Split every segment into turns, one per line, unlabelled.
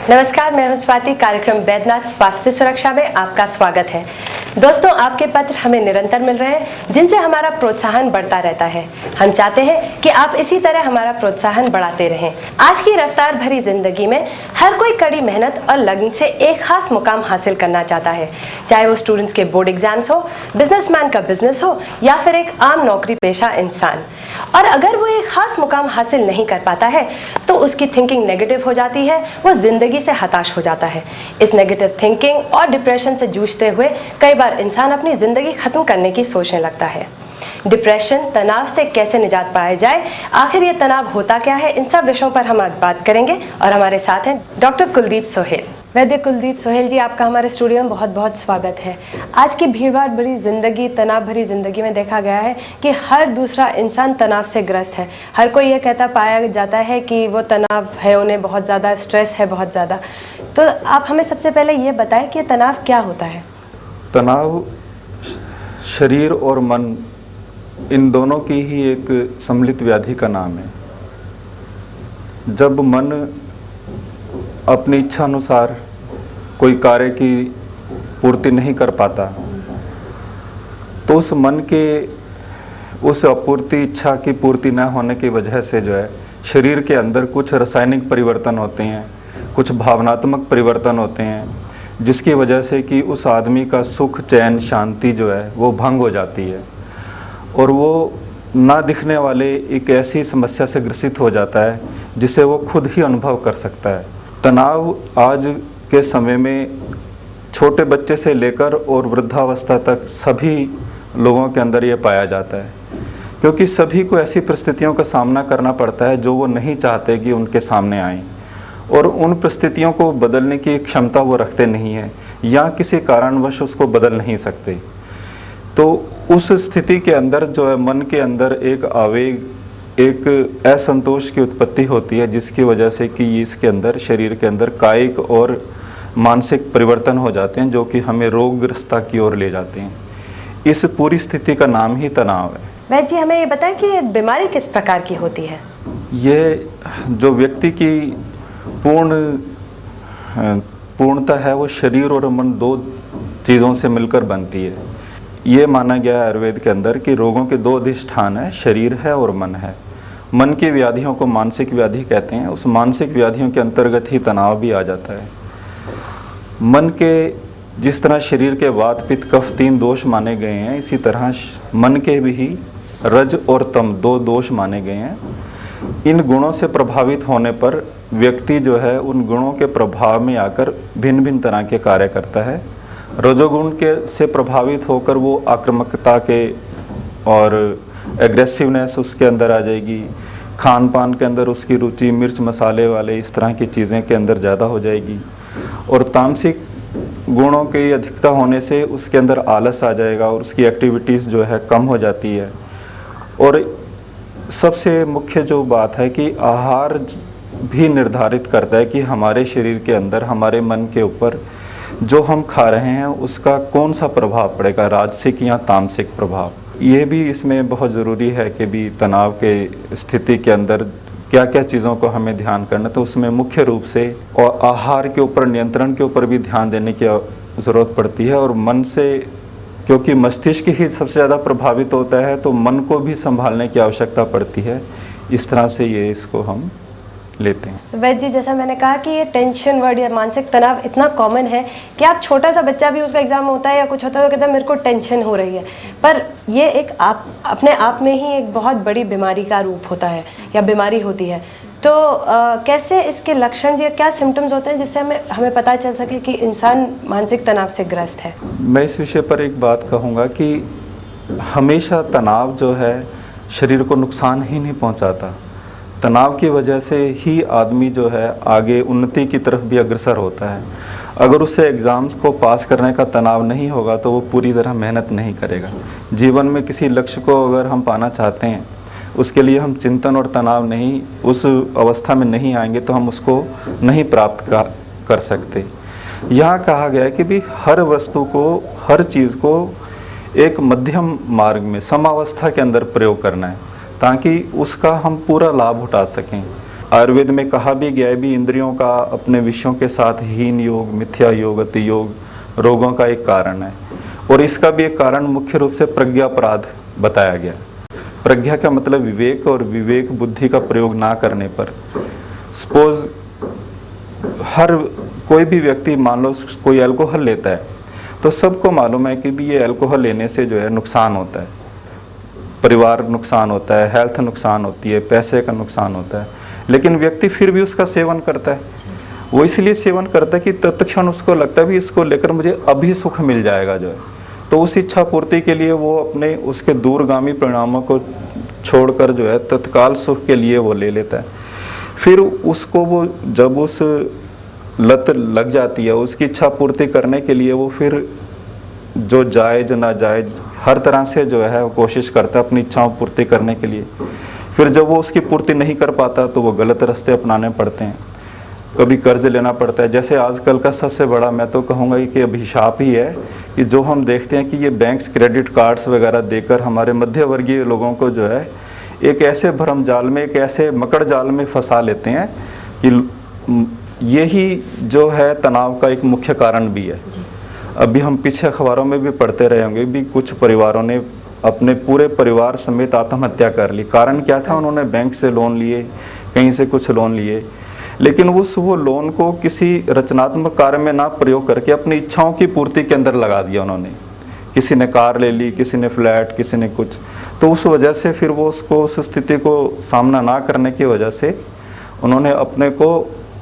नमस्कार, मैं हूं स्वाति। कार्यक्रम वैद्यनाथ स्वास्थ्य सुरक्षा में आपका स्वागत है। दोस्तों, आपके पत्र हमें निरंतर मिल रहे हैं जिनसे हमारा प्रोत्साहन बढ़ता रहता है। हम चाहते हैं कि आप इसी तरह हमारा प्रोत्साहन बढ़ाते रहें। आज की रफ्तार भरी जिंदगी में हर कोई कड़ी मेहनत और लगन से एक खास मुकाम हासिल करना चाहता है, चाहे वो स्टूडेंट्स के बोर्ड एग्जाम्स हो, बिजनेसमैन का बिजनेस हो या फिर एक आम नौकरी पेशा इंसान। और अगर वो एक खास मुकाम हासिल नहीं कर पाता है तो उसकी थिंकिंग नेगेटिव हो जाती है, वो जिंदगी से हताश हो जाता है। इस नेगेटिव थिंकिंग और डिप्रेशन से जूझते हुए कई बार इंसान अपनी जिंदगी खत्म करने की सोचने लगता है। डिप्रेशन, तनाव से कैसे निजात पाया जाए, आखिर ये तनाव होता क्या है, इन सब विषयों पर हम आज बात करेंगे। और हमारे साथ हैं डॉक्टर कुलदीप सोहेल। वैद्य कुलदीप सोहेल जी, आपका हमारे स्टूडियो में बहुत बहुत स्वागत है। आज की भीड़भाड़ भरी जिंदगी, तनाव भरी जिंदगी में देखा गया है कि हर दूसरा इंसान तनाव से ग्रस्त है। हर कोई ये कहता पाया जाता है कि वो तनाव है, उन्हें बहुत ज़्यादा स्ट्रेस है, बहुत ज़्यादा। तो आप हमें सबसे पहले ये बताएं कि तनाव क्या होता है।
तनाव शरीर और मन, इन दोनों की ही एक सम्मिलित व्याधि का नाम है। जब मन अपनी इच्छा अनुसार कोई कार्य की पूर्ति नहीं कर पाता तो उस मन के उस अपूर्ति इच्छा की पूर्ति न होने की वजह से जो है शरीर के अंदर कुछ रासायनिक परिवर्तन होते हैं, कुछ भावनात्मक परिवर्तन होते हैं, जिसकी वजह से कि उस आदमी का सुख, चैन, शांति जो है वो भंग हो जाती है और वो ना दिखने वाले एक ऐसी समस्या से ग्रसित हो जाता है जिसे वो खुद ही अनुभव कर सकता है। तनाव आज के समय में छोटे बच्चे से लेकर और वृद्धावस्था तक सभी लोगों के अंदर ये पाया जाता है, क्योंकि सभी को ऐसी परिस्थितियों का सामना करना पड़ता है जो वो नहीं चाहते कि उनके सामने आएं, और उन परिस्थितियों को बदलने की क्षमता वो रखते नहीं हैं या किसी कारणवश उसको बदल नहीं सकते। तो उस स्थिति के अंदर जो है मन के अंदर एक आवेग, एक असंतोष की उत्पत्ति होती है, जिसकी वजह से कि इसके अंदर, शरीर के अंदर कायिक और मानसिक परिवर्तन हो जाते हैं जो कि हमें रोगग्रस्तता की ओर ले जाते हैं। इस पूरी स्थिति का नाम ही तनाव है।
वैद्य जी, हमें ये बताएं कि ये बीमारी किस प्रकार की होती है।
ये जो व्यक्ति की पूर्णता है वो शरीर और मन दो चीज़ों से मिलकर बनती है। ये माना गया है आयुर्वेद के अंदर कि रोगों के दो अधिष्ठान है, शरीर है और मन है। मन की व्याधियों को मानसिक व्याधि कहते हैं। उस मानसिक व्याधियों के अंतर्गत ही तनाव भी आ जाता है। मन के जिस तरह शरीर के वात, पित्त, कफ 3 दोष माने गए हैं, इसी तरह मन के भी रज और तम 2 दोष माने गए हैं। इन गुणों से प्रभावित होने पर व्यक्ति जो है उन गुणों के प्रभाव में आकर भिन्न भिन्न तरह के कार्य करता है। रजोगुण के से प्रभावित होकर वो आक्रामकता के और एग्रेसिवनेस उसके अंदर आ जाएगी। खान पान के अंदर उसकी रुचि मिर्च मसाले वाले इस तरह की चीज़ें के अंदर ज़्यादा हो जाएगी, और तामसिक गुणों की अधिकता होने से उसके अंदर आलस आ जाएगा और उसकी एक्टिविटीज़ जो है कम हो जाती है। और सबसे मुख्य जो बात है कि आहार भी निर्धारित करता है कि हमारे शरीर के अंदर, हमारे मन के ऊपर जो हम खा रहे हैं उसका कौन सा प्रभाव पड़ेगा, राजसिक या तामसिक प्रभाव। ये भी इसमें बहुत ज़रूरी है कि भी तनाव के स्थिति के अंदर क्या क्या चीज़ों को हमें ध्यान करना, तो उसमें मुख्य रूप से और आहार के ऊपर, नियंत्रण के ऊपर भी ध्यान देने की ज़रूरत पड़ती है। और मन से, क्योंकि मस्तिष्क ही सबसे ज़्यादा प्रभावित होता है, तो मन को भी संभालने की आवश्यकता पड़ती है। इस तरह से ये इसको हम लेते हैं।
वैद्य जी, जैसा मैंने कहा कि ये टेंशन वर्ड या मानसिक तनाव इतना कॉमन है कि आप छोटा सा बच्चा भी, उसका एग्जाम होता है या कुछ होता है तो कहता है मेरे को टेंशन हो रही है। पर ये एक अपने आप में ही एक बहुत बड़ी बीमारी का रूप होता है या बीमारी होती है। तो कैसे इसके लक्षण या क्या सिम्टम्स होते हैं जिससे हमें पता चल सके कि इंसान मानसिक तनाव से ग्रस्त है।
मैं इस विषय पर एक बात कहूँगा कि हमेशा तनाव जो है शरीर को नुकसान ही नहीं पहुँचाता। तनाव की वजह से ही आदमी जो है आगे उन्नति की तरफ भी अग्रसर होता है। अगर उसे एग्ज़ाम्स को पास करने का तनाव नहीं होगा तो वो पूरी तरह मेहनत नहीं करेगा। जीवन में किसी लक्ष्य को अगर हम पाना चाहते हैं, उसके लिए हम चिंतन और तनाव नहीं, उस अवस्था में नहीं आएंगे तो हम उसको नहीं प्राप्त कर सकते। यहाँ कहा गया है कि भी हर वस्तु को, हर चीज़ को एक मध्यम मार्ग में, समावस्था के अंदर प्रयोग करना है ताकि उसका हम पूरा लाभ उठा सकें। आयुर्वेद में कहा भी गया है भी इंद्रियों का अपने विषयों के साथ हीन योग, मिथ्या योग, अति योग रोगों का एक कारण है। और इसका भी एक कारण मुख्य रूप से प्रज्ञापराध बताया गया। प्रज्ञा का मतलब विवेक, और विवेक बुद्धि का प्रयोग ना करने पर सपोज हर कोई भी व्यक्ति मान लो कोई अल्कोहल लेता है तो सबको मालूम है कि भी ये अल्कोहल लेने से जो है नुकसान होता है, परिवार नुकसान होता है, हेल्थ नुकसान होती है, पैसे का नुकसान होता है, लेकिन व्यक्ति फिर भी उसका सेवन करता है। वो इसलिए सेवन करता है कि तत्क्षण उसको लगता है भी इसको लेकर मुझे अभी सुख मिल जाएगा जो है, तो उस इच्छा पूर्ति के लिए वो अपने उसके दूरगामी परिणामों को छोड़कर जो है तत्काल सुख के लिए वो ले लेता है। फिर उसको वो जब उस लत लग जाती है, उसकी इच्छा पूर्ति करने के लिए वो फिर जो जायज नाजायज हर तरह से जो है वो कोशिश करता है अपनी इच्छाओं पूर्ति करने के लिए। फिर जब वो उसकी पूर्ति नहीं कर पाता तो वो गलत रास्ते अपनाने पड़ते हैं, कभी कर्ज लेना पड़ता है। जैसे आजकल का सबसे बड़ा मैं तो कहूँगा कि अभिशाप ही है कि जो हम देखते हैं कि ये बैंक्स क्रेडिट कार्ड्स वगैरह देकर हमारे मध्य वर्गीय लोगों को जो है एक ऐसे भ्रम जाल में, एक ऐसे मकड़ जाल में फंसा लेते हैं कि यही जो है तनाव का एक मुख्य कारण भी है। अभी हम पीछे अखबारों में भी पढ़ते रहे होंगे भी कुछ परिवारों ने अपने पूरे परिवार समेत आत्महत्या कर ली। कारण क्या था? उन्होंने बैंक से लोन लिए, कहीं से कुछ लोन लिए, लेकिन वो लोन को किसी रचनात्मक कार्य में ना प्रयोग करके अपनी इच्छाओं की पूर्ति के अंदर लगा दिया उन्होंने। किसी ने कार ले ली, किसी ने फ्लैट, किसी ने कुछ, तो उस वजह से फिर वो उसको उस स्थिति को सामना ना करने की वजह से उन्होंने अपने को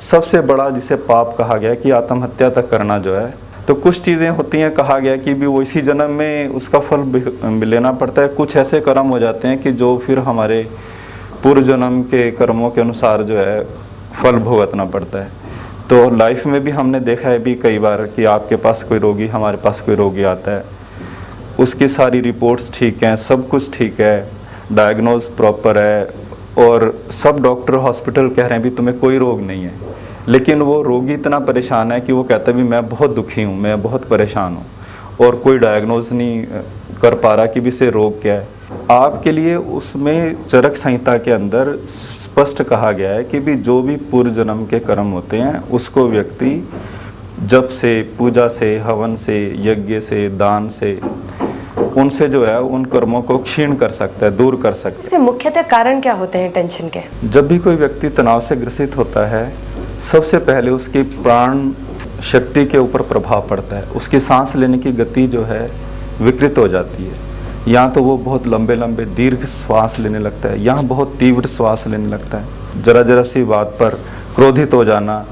सबसे बड़ा जिसे पाप कहा गया कि आत्महत्या तक करना जो है। तो कुछ चीज़ें होती हैं, कहा गया कि भी वो इसी जन्म में उसका फल लेना पड़ता है। कुछ ऐसे कर्म हो जाते हैं कि जो फिर हमारे पूर्व जन्म के कर्मों के अनुसार जो है फल भुगतना पड़ता है। तो लाइफ में भी हमने देखा है भी कई बार कि आपके पास कोई रोगी, हमारे पास कोई रोगी आता है, उसकी सारी रिपोर्ट्स ठीक हैं, सब कुछ ठीक है, डायग्नोज प्रॉपर है और सब डॉक्टर हॉस्पिटल कह रहे हैं भी तुम्हें कोई रोग नहीं है, लेकिन वो रोगी इतना परेशान है कि वो कहता है भी मैं बहुत दुखी हूँ, मैं बहुत परेशान हूँ, और कोई डायग्नोज नहीं कर पा रहा कि भी इसे रोग क्या है। आपके लिए उसमें चरक संहिता के अंदर स्पष्ट कहा गया है कि भी जो भी पूर्व जन्म के कर्म होते हैं उसको व्यक्ति जप से, पूजा से, हवन से, यज्ञ से, दान से, उनसे जो है उन कर्मों को क्षीण कर सकता है, दूर कर सकता है।
इसके मुख्यतः कारण क्या होते हैं टेंशन के?
जब भी कोई व्यक्ति तनाव से ग्रसित होता है, सबसे पहले उसकी प्राण शक्ति के ऊपर प्रभाव पड़ता है। उसकी सांस लेने की गति जो है विकृत हो जाती है। यहाँ तो वो बहुत लंबे लंबे दीर्घ श्वास लेने लगता है, यहाँ बहुत तीव्र श्वास लेने लगता है। जरा जरा सी बात पर क्रोधित हो जाना,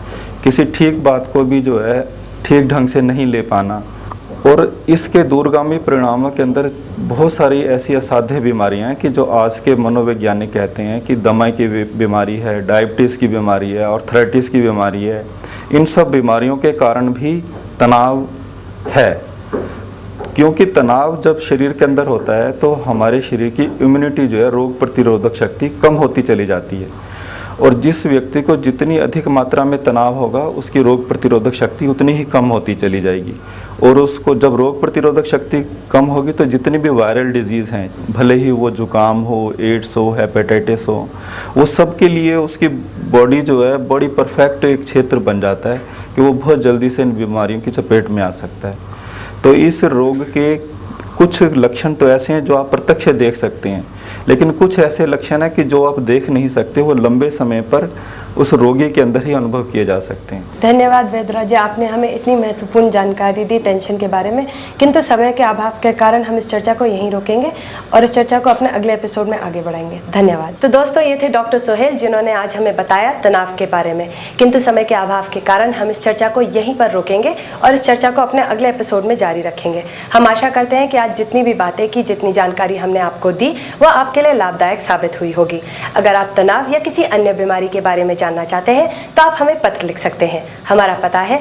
किसी ठीक बात को भी जो है ठीक ढंग से नहीं ले पाना, और इसके दूरगामी परिणामों के अंदर बहुत सारी ऐसी असाध्य बीमारियां हैं कि जो आज के मनोवैज्ञानिक कहते हैं कि दमा की बीमारी है, डायबिटीज़ की बीमारी है, आर्थराइटिस की बीमारी है। इन सब बीमारियों के कारण भी तनाव है, क्योंकि तनाव जब शरीर के अंदर होता है तो हमारे शरीर की इम्यूनिटी जो है, रोग प्रतिरोधक शक्ति कम होती चली जाती है, और जिस व्यक्ति को जितनी अधिक मात्रा में तनाव होगा उसकी रोग प्रतिरोधक शक्ति उतनी ही कम होती चली जाएगी। और उसको जब रोग प्रतिरोधक शक्ति कम होगी तो जितनी भी वायरल डिजीज़ हैं, भले ही वो जुकाम हो, एड्स हो, हेपेटाइटिस हो, वो सब के लिए उसकी बॉडी जो है बड़ी परफेक्ट एक क्षेत्र बन जाता है कि वो बहुत जल्दी से इन बीमारियों की चपेट में आ सकता है। तो इस रोग के कुछ लक्षण तो ऐसे हैं जो आप प्रत्यक्ष देख सकते हैं, लेकिन कुछ ऐसे लक्षण हैं कि जो आप देख नहीं सकते, वो लंबे समय पर उस रोगी के अंदर ही अनुभव किए जा सकते हैं।
धन्यवाद वैद्यराज जी, आपने हमें इतनी महत्वपूर्ण जानकारी दी टेंशन के बारे में, किंतु समय के अभाव के कारण हम इस चर्चा को यहीं रोकेंगे और इस चर्चा को अपने अगले एपिसोड में आगे बढ़ाएंगे। धन्यवाद। तो दोस्तों, ये थे डॉक्टर सोहेल जिन्होंने आज हमें बताया तनाव के बारे में, किंतु समय के अभाव के कारण हम इस चर्चा को यहीं पर रोकेंगे और इस चर्चा को अपने अगले एपिसोड में जारी रखेंगे। हम आशा करते हैं कि आज जितनी भी बातें की, जितनी जानकारी हमने आपको दी, वह आपके लिए लाभदायक साबित हुई होगी। अगर आप तनाव या किसी अन्य बीमारी के बारे में जानना चाहते हैं तो आप हमें पत्र लिख सकते हैं। हमारा पता है